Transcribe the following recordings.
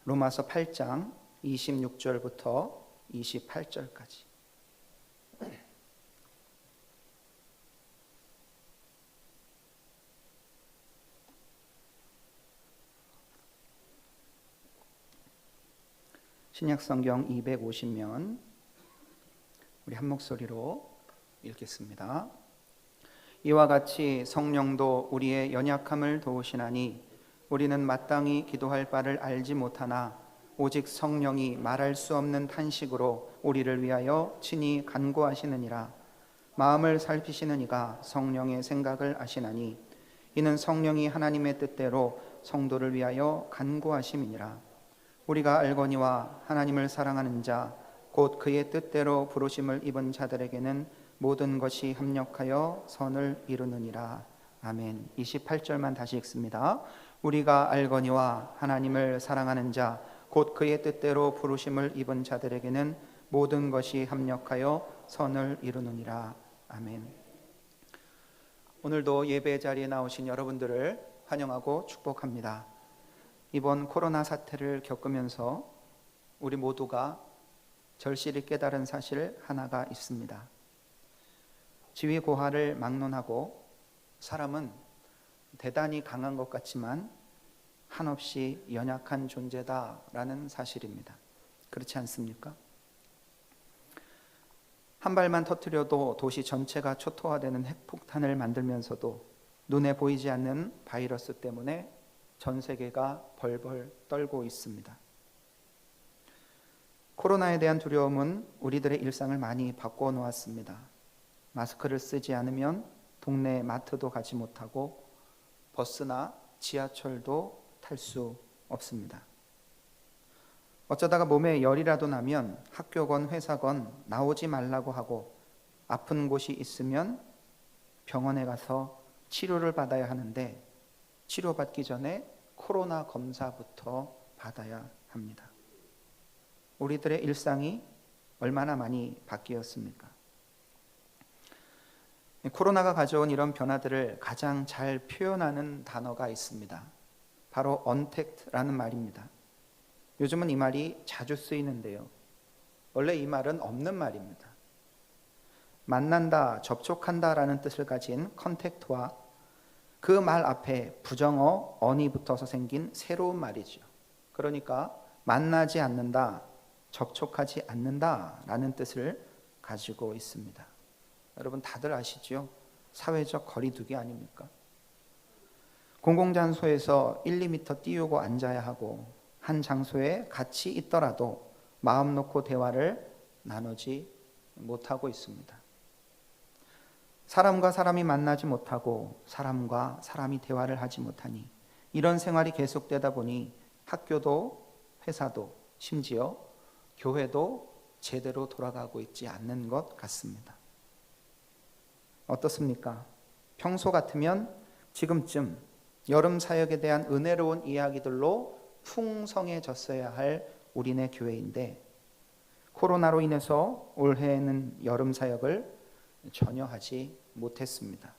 로마서 8장 26절부터 28절까지. 신약성경 250면 우리 한 목소리로 읽겠습니다. 이와 같이 성령도 우리의 연약함을 도우시나니 우리는 마땅히 기도할 바를 알지 못하나 오직 성령이 말할 수 없는 탄식으로 우리를 위하여 친히 간구하시느니라. 마음을 살피시는 이가 성령의 생각을 아시나니 이는 성령이 하나님의 뜻대로 성도를 위하여 간구하심이니라. 우리가 알거니와 하나님을 사랑하는 자 곧 그의 뜻대로 부르심을 입은 자들에게는 모든 것이 합력하여 선을 이루느니라. 아멘. 28절만 다시 읽습니다. 우리가 알거니와 하나님을 사랑하는 자 곧 그의 뜻대로 부르심을 입은 자들에게는 모든 것이 합력하여 선을 이루느니라. 아멘. 오늘도 예배 자리에 나오신 여러분들을 환영하고 축복합니다. 이번 코로나 사태를 겪으면서 우리 모두가 절실히 깨달은 사실 하나가 있습니다. 지위고하를 막론하고 사람은 대단히 강한 것 같지만 한없이 연약한 존재다라는 사실입니다. 그렇지 않습니까? 한 발만 터뜨려도 도시 전체가 초토화되는 핵폭탄을 만들면서도 눈에 보이지 않는 바이러스 때문에 전 세계가 벌벌 떨고 있습니다. 코로나에 대한 두려움은 우리들의 일상을 많이 바꿔 놓았습니다. 마스크를 쓰지 않으면 동네 마트도 가지 못하고 버스나 지하철도 탈 수 없습니다. 어쩌다가 몸에 열이라도 나면 학교건 회사건 나오지 말라고 하고 아픈 곳이 있으면 병원에 가서 치료를 받아야 하는데 치료받기 전에 코로나 검사부터 받아야 합니다. 우리들의 일상이 얼마나 많이 바뀌었습니까? 코로나가 가져온 이런 변화들을 가장 잘 표현하는 단어가 있습니다. 바로 언택트라는 말입니다. 요즘은 이 말이 자주 쓰이는데요. 원래 이 말은 없는 말입니다. 만난다, 접촉한다라는 뜻을 가진 컨택트와 그 말 앞에 부정어 on이 붙어서 생긴 새로운 말이죠. 그러니까 만나지 않는다, 접촉하지 않는다라는 뜻을 가지고 있습니다. 여러분 다들 아시죠? 사회적 거리두기 아닙니까? 공공장소에서 1, 2m 띄우고 앉아야 하고 한 장소에 같이 있더라도 마음 놓고 대화를 나누지 못하고 있습니다. 사람과 사람이 만나지 못하고 사람과 사람이 대화를 하지 못하니 이런 생활이 계속되다 보니 학교도 회사도 심지어 교회도 제대로 돌아가고 있지 않는 것 같습니다. 어떻습니까? 평소 같으면 지금쯤 여름 사역에 대한 은혜로운 이야기들로 풍성해졌어야 할 우리네 교회인데 코로나로 인해서 올해에는 여름 사역을 전혀 하지 못했습니다.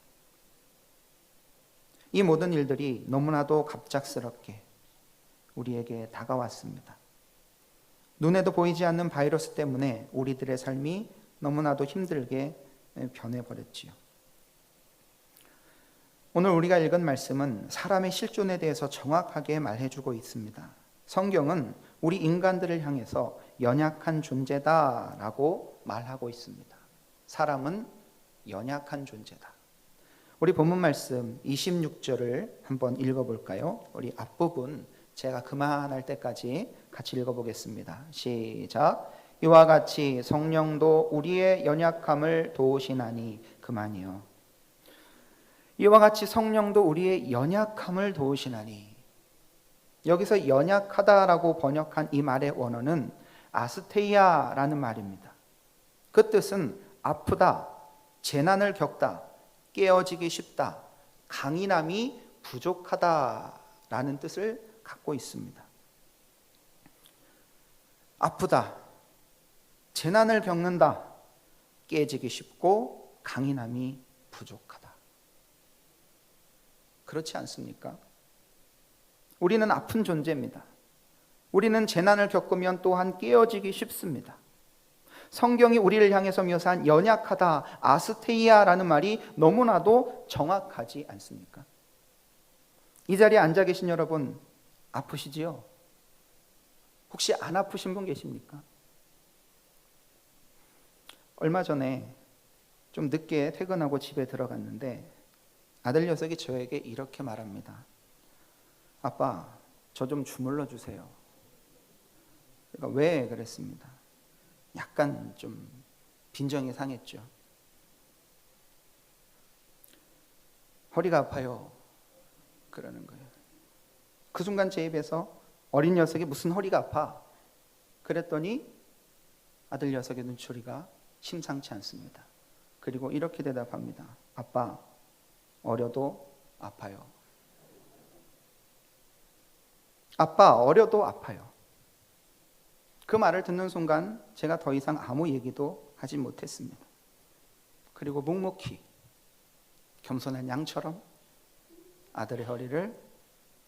이 모든 일들이 너무나도 갑작스럽게 우리에게 다가왔습니다. 눈에도 보이지 않는 바이러스 때문에 우리들의 삶이 너무나도 힘들게 변해버렸지요. 오늘 우리가 읽은 말씀은 사람의 실존에 대해서 정확하게 말해주고 있습니다. 성경은 우리 인간들을 향해서 연약한 존재다라고 말하고 있습니다. 사람은 연약한 존재다. 우리 본문 말씀 26절을 한번 읽어볼까요? 우리 앞부분 제가 그만할 때까지 같이 읽어보겠습니다. 시작. 이와 같이 성령도 우리의 연약함을 도우시나니. 그만이요. 이와 같이 성령도 우리의 연약함을 도우시나니. 여기서 연약하다라고 번역한 이 말의 원어는 아스테이아라는 말입니다. 그 뜻은 아프다, 재난을 겪다, 깨어지기 쉽다, 강인함이 부족하다라는 뜻을 갖고 있습니다. 아프다, 재난을 겪는다, 깨지기 쉽고 강인함이 부족하다. 그렇지 않습니까? 우리는 아픈 존재입니다. 우리는 재난을 겪으면 또한 깨어지기 쉽습니다. 성경이 우리를 향해서 묘사한 연약하다, 아스테이아라는 말이 너무나도 정확하지 않습니까? 이 자리에 앉아 계신 여러분, 아프시지요? 혹시 안 아프신 분 계십니까? 얼마 전에 좀 늦게 퇴근하고 집에 들어갔는데 아들 녀석이 저에게 이렇게 말합니다. 아빠, 저 좀 주물러 주세요. 그러니까 왜 그랬습니다. 약간 좀 빈정이 상했죠. 허리가 아파요. 그러는 거예요. 그 순간 제 입에서 어린 녀석이 무슨 허리가 아파? 그랬더니 아들 녀석의 눈초리가 심상치 않습니다. 그리고 이렇게 대답합니다. 아빠, 어려도 아파요. 아빠, 어려도 아파요. 그 말을 듣는 순간 제가 더 이상 아무 얘기도 하지 못했습니다. 그리고 묵묵히 겸손한 양처럼 아들의 허리를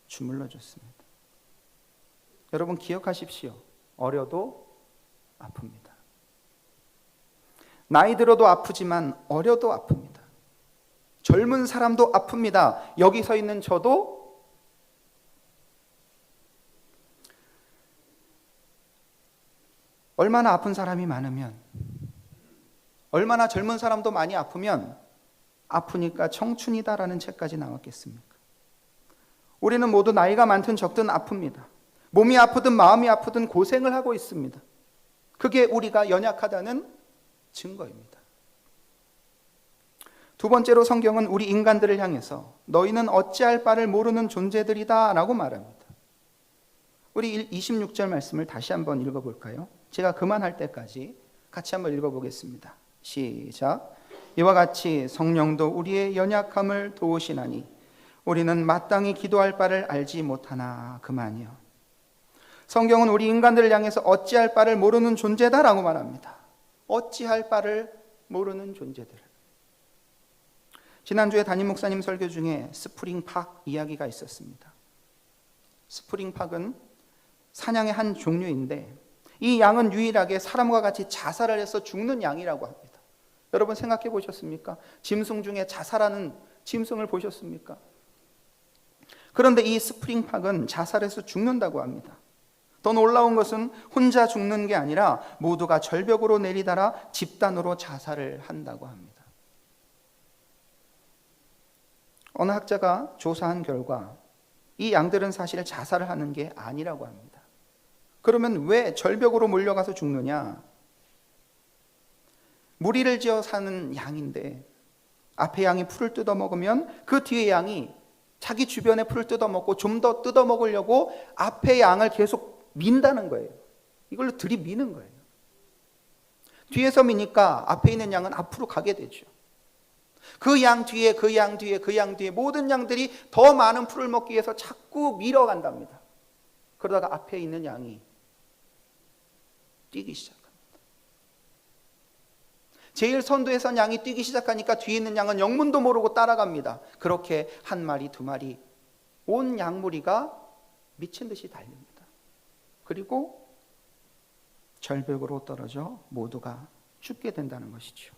주물러 줬습니다. 여러분 기억하십시오. 어려도 아픕니다. 나이 들어도 아프지만 어려도 아픕니다. 젊은 사람도 아픕니다. 여기 서 있는 저도 얼마나 아픈 사람이 많으면, 얼마나 젊은 사람도 많이 아프면 아프니까 청춘이다라는 책까지 나왔겠습니까? 우리는 모두 나이가 많든 적든 아픕니다. 몸이 아프든 마음이 아프든 고생을 하고 있습니다. 그게 우리가 연약하다는 증거입니다. 두 번째로 성경은 우리 인간들을 향해서 너희는 어찌할 바를 모르는 존재들이다 라고 말합니다. 우리 26절 말씀을 다시 한번 읽어볼까요? 제가 그만할 때까지 같이 한번 읽어보겠습니다. 시작. 이와 같이 성령도 우리의 연약함을 도우시나니 우리는 마땅히 기도할 바를 알지 못하나 그만이요. 성경은 우리 인간들을 향해서 어찌할 바를 모르는 존재다라고 말합니다. 어찌할 바를 모르는 존재들. 지난주에 담임 목사님 설교 중에 스프링팍 이야기가 있었습니다. 스프링팍은 사냥의 한 종류인데 이 양은 유일하게 사람과 같이 자살을 해서 죽는 양이라고 합니다. 여러분 생각해 보셨습니까? 짐승 중에 자살하는 짐승을 보셨습니까? 그런데 이 스프링팍은 자살해서 죽는다고 합니다. 더 놀라운 것은 혼자 죽는 게 아니라 모두가 절벽으로 내리달아 집단으로 자살을 한다고 합니다. 어느 학자가 조사한 결과 이 양들은 사실 자살을 하는 게 아니라고 합니다. 그러면 왜 절벽으로 몰려가서 죽느냐? 무리를 지어 사는 양인데 앞에 양이 풀을 뜯어먹으면 그 뒤에 양이 자기 주변의 풀을 뜯어먹고 좀 더 뜯어먹으려고 앞에 양을 계속 민다는 거예요. 이걸로 들이미는 거예요. 뒤에서 미니까 앞에 있는 양은 앞으로 가게 되죠. 그 양 뒤에 그 양 뒤에 그 양 뒤에 모든 양들이 더 많은 풀을 먹기 위해서 자꾸 밀어간답니다. 그러다가 앞에 있는 양이 뛰기 시작합니다. 제일 선두에 선 양이 뛰기 시작하니까 뒤에 있는 양은 영문도 모르고 따라갑니다. 그렇게 한 마리 두 마리 온 양무리가 미친 듯이 달립니다. 그리고 절벽으로 떨어져 모두가 죽게 된다는 것이죠.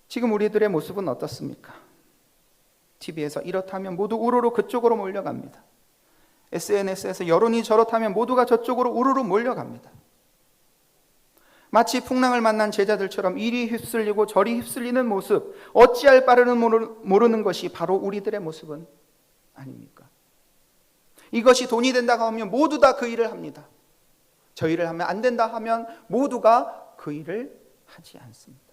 지금 우리들의 모습은 어떻습니까? TV에서 이렇다면 모두 우르르 그쪽으로 몰려갑니다. SNS에서 여론이 저렇다면 모두가 저쪽으로 우르르 몰려갑니다. 마치 풍랑을 만난 제자들처럼 이리 휩쓸리고 저리 휩쓸리는 모습, 어찌할 바를 모르는 것이 바로 우리들의 모습은 아닙니까? 이것이 돈이 된다고 하면 모두 다 그 일을 합니다. 저 일을 하면 안 된다 하면 모두가 그 일을 하지 않습니다.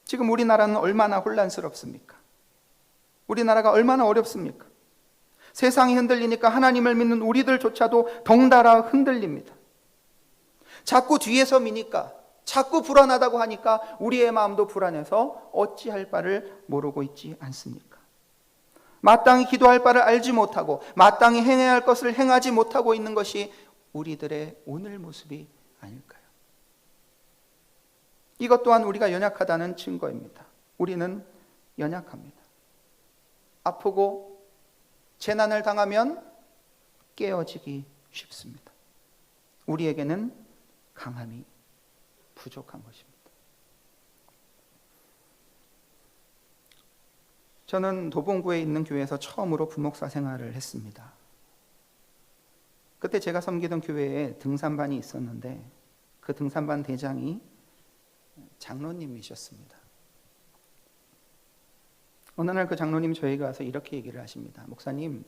지금 우리나라는 얼마나 혼란스럽습니까? 우리나라가 얼마나 어렵습니까? 세상이 흔들리니까 하나님을 믿는 우리들조차도 덩달아 흔들립니다. 자꾸 뒤에서 미니까, 자꾸 불안하다고 하니까 우리의 마음도 불안해서 어찌할 바를 모르고 있지 않습니까? 마땅히 기도할 바를 알지 못하고 마땅히 행해야 할 것을 행하지 못하고 있는 것이 우리들의 오늘 모습이 아닐까요? 이것 또한 우리가 연약하다는 증거입니다. 우리는 연약합니다. 아프고 재난을 당하면 깨어지기 쉽습니다. 우리에게는 강함이 부족한 것입니다. 저는 도봉구에 있는 교회에서 처음으로 부목사 생활을 했습니다. 그때 제가 섬기던 교회에 등산반이 있었는데 그 등산반 대장이 장로님이셨습니다. 어느 날 그 장로님이 저에게 와서 이렇게 얘기를 하십니다. 목사님,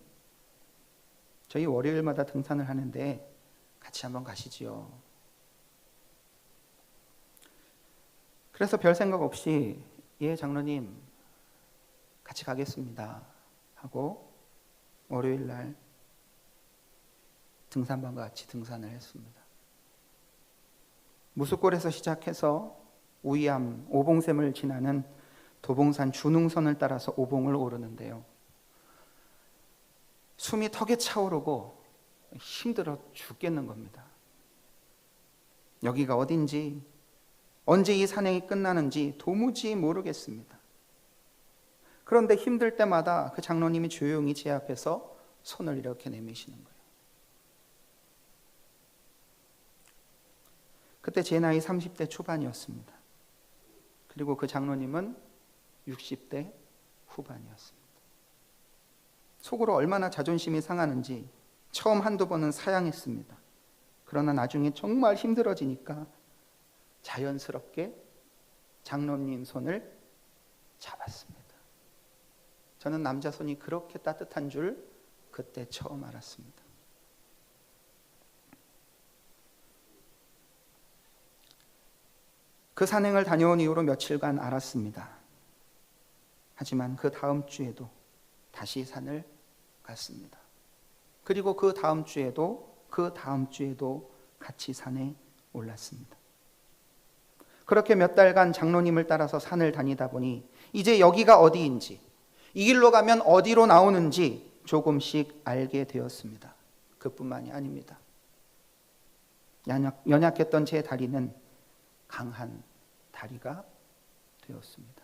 저희 월요일마다 등산을 하는데 같이 한번 가시지요. 그래서 별 생각 없이 예 장로님 같이 가겠습니다 하고 월요일 날 등산반과 같이 등산을 했습니다. 무수골에서 시작해서 우이암, 오봉샘을 지나는 도봉산 준흥선을 따라서 오봉을 오르는데요. 숨이 턱에 차오르고 힘들어 죽겠는 겁니다. 여기가 어딘지, 언제 이 산행이 끝나는지 도무지 모르겠습니다. 그런데 힘들 때마다 그 장로님이 조용히 제 앞에서 손을 이렇게 내미시는 거예요. 그때 제 나이 30대 초반이었습니다. 그리고 그 장로님은 60대 후반이었습니다. 속으로 얼마나 자존심이 상하는지 처음 한두 번은 사양했습니다. 그러나 나중에 정말 힘들어지니까 자연스럽게 장로님 손을 잡았습니다. 저는 남자 손이 그렇게 따뜻한 줄 그때 처음 알았습니다. 그 산행을 다녀온 이후로 며칠간 알았습니다. 하지만 그 다음 주에도 다시 산을 갔습니다. 그리고 그 다음 주에도 같이 산에 올랐습니다. 그렇게 몇 달간 장로님을 따라서 산을 다니다 보니 이제 여기가 어디인지, 이 길로 가면 어디로 나오는지 조금씩 알게 되었습니다. 그뿐만이 아닙니다. 연약했던 제 다리는 강한 다리가 되었습니다.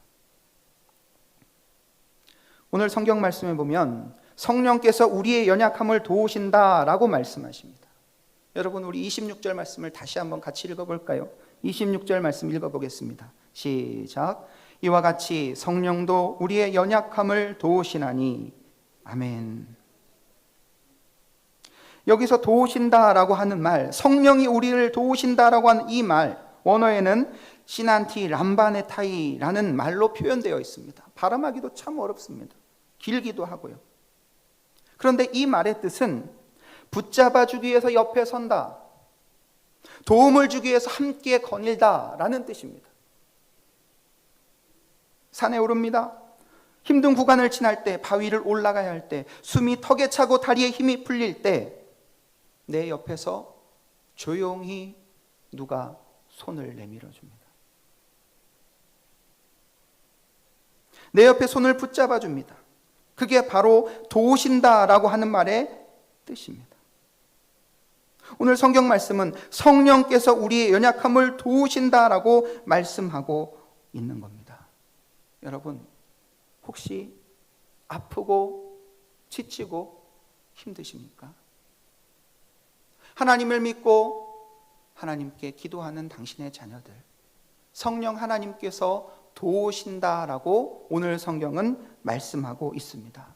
오늘 성경 말씀에 보면 성령께서 우리의 연약함을 도우신다라고 말씀하십니다. 여러분, 우리 26절 말씀을 다시 한번 같이 읽어볼까요? 26절 말씀 읽어보겠습니다. 시작. 이와 같이 성령도 우리의 연약함을 도우시나니. 아멘. 여기서 도우신다라고 하는 말, 성령이 우리를 도우신다라고 하는 이 말, 원어에는 시난티 람바네타이라는 말로 표현되어 있습니다. 발음하기도 참 어렵습니다. 길기도 하고요. 그런데 이 말의 뜻은 붙잡아 주기 위해서 옆에 선다, 도움을 주기 위해서 함께 거닐다 라는 뜻입니다. 산에 오릅니다. 힘든 구간을 지날 때, 바위를 올라가야 할 때, 숨이 턱에 차고 다리에 힘이 풀릴 때 내 옆에서 조용히 누가 손을 내밀어 줍니다. 내 옆에 손을 붙잡아 줍니다. 그게 바로 도우신다라고 하는 말의 뜻입니다. 오늘 성경 말씀은 성령께서 우리의 연약함을 도우신다라고 말씀하고 있는 겁니다. 여러분, 혹시 아프고 지치고 힘드십니까? 하나님을 믿고 하나님께 기도하는 당신의 자녀들, 성령 하나님께서 도우신다라고 오늘 성경은 말씀하고 있습니다.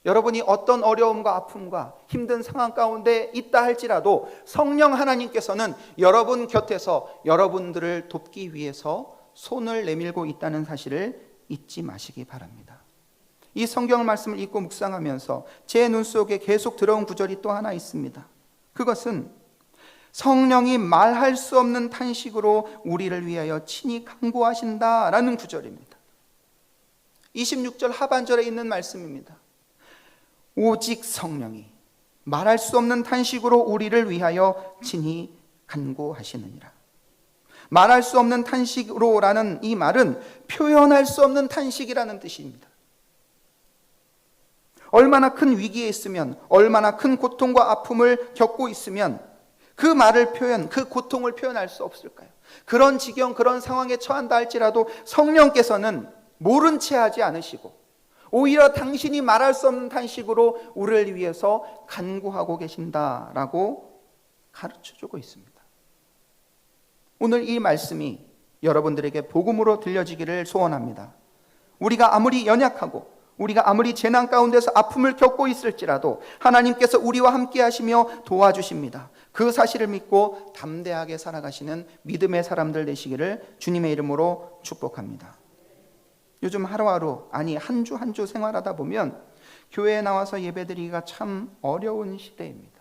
여러분이 어떤 어려움과 아픔과 힘든 상황 가운데 있다 할지라도 성령 하나님께서는 여러분 곁에서 여러분들을 돕기 위해서 손을 내밀고 있다는 사실을 잊지 마시기 바랍니다. 이 성경 말씀을 읽고 묵상하면서 제 눈 속에 계속 들어온 구절이 또 하나 있습니다. 그것은 성령이 말할 수 없는 탄식으로 우리를 위하여 친히 간구하신다라는 구절입니다. 26절 하반절에 있는 말씀입니다. 오직 성령이 말할 수 없는 탄식으로 우리를 위하여 친히 간구하시느니라. 말할 수 없는 탄식으로라는 이 말은 표현할 수 없는 탄식이라는 뜻입니다. 얼마나 큰 위기에 있으면, 얼마나 큰 고통과 아픔을 겪고 있으면 그 말을 그 고통을 표현할 수 없을까요? 그런 지경, 그런 상황에 처한다 할지라도 성령께서는 모른 채 하지 않으시고 오히려 당신이 말할 수 없는 탄식으로 우리를 위해서 간구하고 계신다라고 가르쳐주고 있습니다. 오늘 이 말씀이 여러분들에게 복음으로 들려지기를 소원합니다. 우리가 아무리 연약하고 우리가 아무리 재난 가운데서 아픔을 겪고 있을지라도 하나님께서 우리와 함께 하시며 도와주십니다. 그 사실을 믿고 담대하게 살아가시는 믿음의 사람들 되시기를 주님의 이름으로 축복합니다. 요즘 하루하루, 아니 한 주 한 주 생활하다 보면 교회에 나와서 예배드리기가 참 어려운 시대입니다.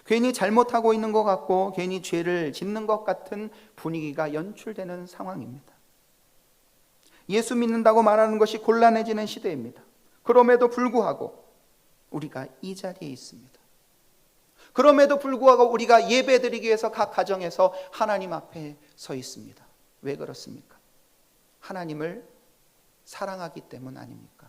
괜히 잘못하고 있는 것 같고 괜히 죄를 짓는 것 같은 분위기가 연출되는 상황입니다. 예수 믿는다고 말하는 것이 곤란해지는 시대입니다. 그럼에도 불구하고 우리가 이 자리에 있습니다. 그럼에도 불구하고 우리가 예배드리기 위해서 각 가정에서 하나님 앞에 서 있습니다. 왜 그렇습니까? 하나님을 사랑하기 때문 아닙니까?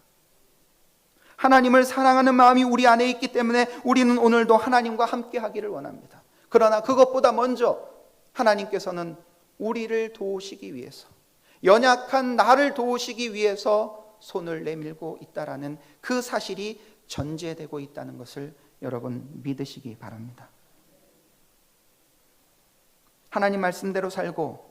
하나님을 사랑하는 마음이 우리 안에 있기 때문에 우리는 오늘도 하나님과 함께 하기를 원합니다. 그러나 그것보다 먼저 하나님께서는 우리를 도우시기 위해서, 연약한 나를 도우시기 위해서 손을 내밀고 있다라는 그 사실이 전제되고 있다는 것을 여러분 믿으시기 바랍니다. 하나님 말씀대로 살고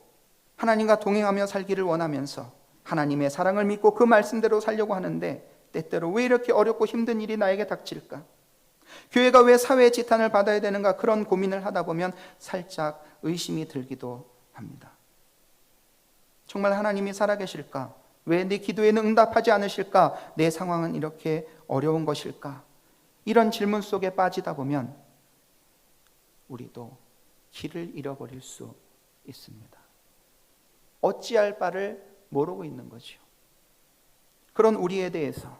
하나님과 동행하며 살기를 원하면서 하나님의 사랑을 믿고 그 말씀대로 살려고 하는데 때때로 왜 이렇게 어렵고 힘든 일이 나에게 닥칠까? 교회가 왜 사회의 지탄을 받아야 되는가? 그런 고민을 하다 보면 살짝 의심이 들기도 합니다. 정말 하나님이 살아계실까? 왜 내 기도에는 응답하지 않으실까? 내 상황은 이렇게 어려운 것일까? 이런 질문 속에 빠지다 보면 우리도 길을 잃어버릴 수 있습니다. 어찌할 바를 모르고 있는 거죠. 그런 우리에 대해서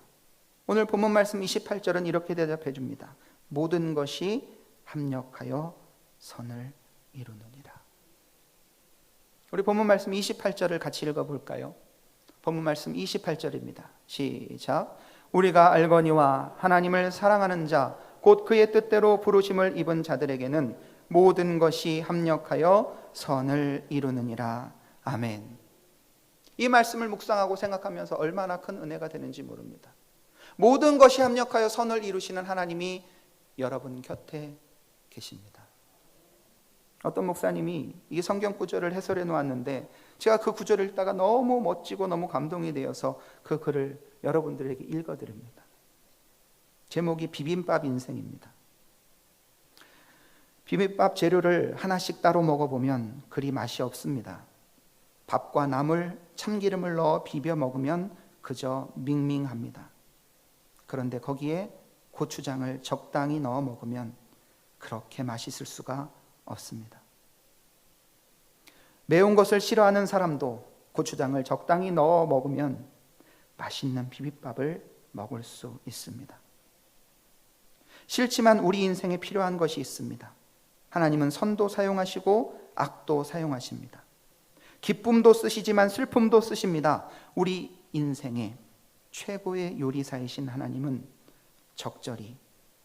오늘 본문 말씀 28절은 이렇게 대답해 줍니다. 모든 것이 합력하여 선을 이루느니라. 우리 본문 말씀 28절을 같이 읽어볼까요? 본문 말씀 28절입니다. 시작. 우리가 알거니와 하나님을 사랑하는 자 곧 그의 뜻대로 부르심을 입은 자들에게는 모든 것이 합력하여 선을 이루느니라. 아멘. 이 말씀을 묵상하고 생각하면서 얼마나 큰 은혜가 되는지 모릅니다. 모든 것이 합력하여 선을 이루시는 하나님이 여러분 곁에 계십니다. 어떤 목사님이 이 성경 구절을 해설해 놓았는데 제가 그 구절을 읽다가 너무 멋지고 너무 감동이 되어서 그 글을 여러분들에게 읽어드립니다. 제목이 비빔밥 인생입니다. 비빔밥 재료를 하나씩 따로 먹어보면 그리 맛이 없습니다. 밥과 나물, 참기름을 넣어 비벼 먹으면 그저 밍밍합니다. 그런데 거기에 고추장을 적당히 넣어 먹으면 그렇게 맛있을 수가 없습니다. 매운 것을 싫어하는 사람도 고추장을 적당히 넣어 먹으면 맛있는 비빔밥을 먹을 수 있습니다. 싫지만 우리 인생에 필요한 것이 있습니다. 하나님은 선도 사용하시고 악도 사용하십니다. 기쁨도 쓰시지만 슬픔도 쓰십니다. 우리 인생의 최고의 요리사이신 하나님은 적절히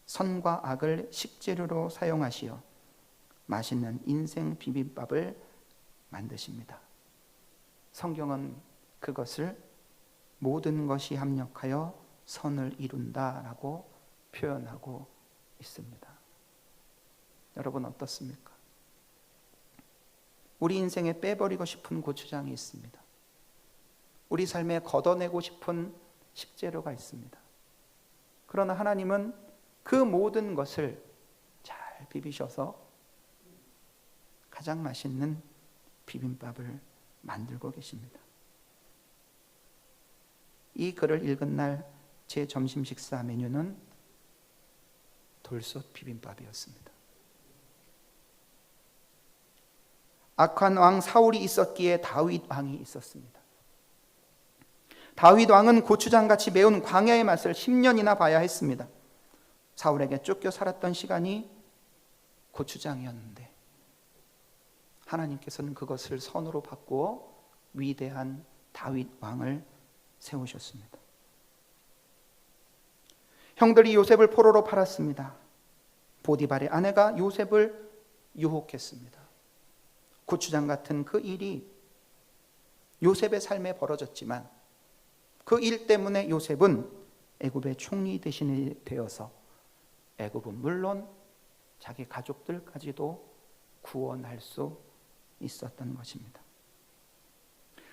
선과 악을 식재료로 사용하시어 맛있는 인생 비빔밥을 만드십니다. 성경은 그것을 모든 것이 합력하여 선을 이룬다라고 표현하고 있습니다. 여러분 어떻습니까? 우리 인생에 빼버리고 싶은 고추장이 있습니다. 우리 삶에 걷어내고 싶은 식재료가 있습니다. 그러나 하나님은 그 모든 것을 잘 비비셔서 가장 맛있는 비빔밥을 만들고 계십니다. 이 글을 읽은 날 제 점심 식사 메뉴는 돌솥 비빔밥이었습니다. 악한 왕 사울이 있었기에 다윗 왕이 있었습니다. 다윗 왕은 고추장같이 매운 광야의 맛을 10년이나 봐야 했습니다. 사울에게 쫓겨 살았던 시간이 고추장이었는데 하나님께서는 그것을 선으로 바꾸어 위대한 다윗 왕을 세우셨습니다. 형들이 요셉을 포로로 팔았습니다. 보디발의 아내가 요셉을 유혹했습니다. 고추장 같은 그 일이 요셉의 삶에 벌어졌지만 그 일 때문에 요셉은 애굽의 총리 대신이 되어서 애굽은 물론 자기 가족들까지도 구원할 수 있었던 것입니다.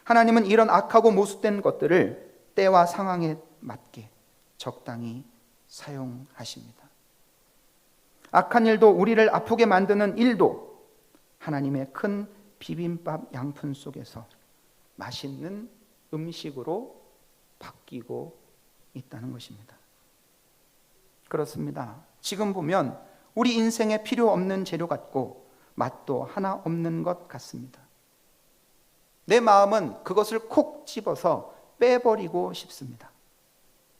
하나님은 이런 악하고 모순된 것들을 때와 상황에 맞게 적당히 사용하십니다. 악한 일도, 우리를 아프게 만드는 일도 하나님의 큰 비빔밥 양푼 속에서 맛있는 음식으로 바뀌고 있다는 것입니다. 그렇습니다. 지금 보면 우리 인생에 필요 없는 재료 같고 맛도 하나 없는 것 같습니다. 내 마음은 그것을 콕 집어서 빼버리고 싶습니다.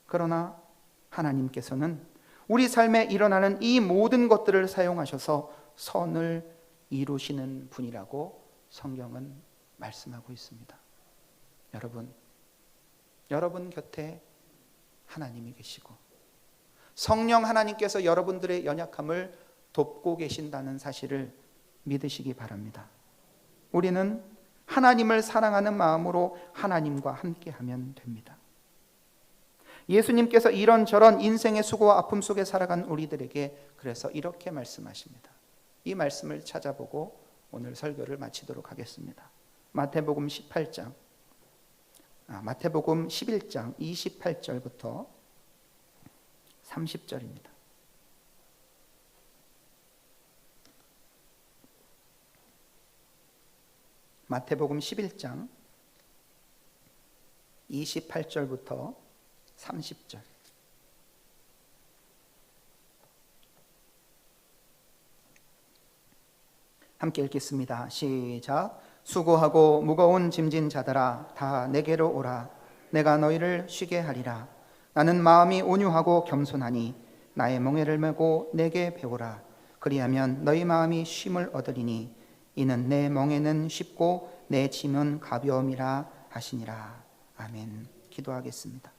그러나 하나님께서는 우리 삶에 일어나는 이 모든 것들을 사용하셔서 선을 이루시는 분이라고 성경은 말씀하고 있습니다. 여러분 곁에 하나님이 계시고 성령 하나님께서 여러분들의 연약함을 돕고 계신다는 사실을 믿으시기 바랍니다. 우리는 하나님을 사랑하는 마음으로 하나님과 함께하면 됩니다. 예수님께서 이런저런 인생의 수고와 아픔 속에 살아간 우리들에게 그래서 이렇게 말씀하십니다. 이 말씀을 찾아보고 오늘 설교를 마치도록 하겠습니다. 마태복음 11장 28절부터 30절입니다. 마태복음 11장 28절부터 30절. 함께 읽겠습니다. 시작. 수고하고 무거운 짐진 자들아 다 내게로 오라. 내가 너희를 쉬게 하리라. 나는 마음이 온유하고 겸손하니 나의 멍에를 메고 내게 배우라. 그리하면 너희 마음이 쉼을 얻으리니 이는 내 멍에는 쉽고 내 짐은 가벼움이라 하시니라. 아멘. 기도하겠습니다.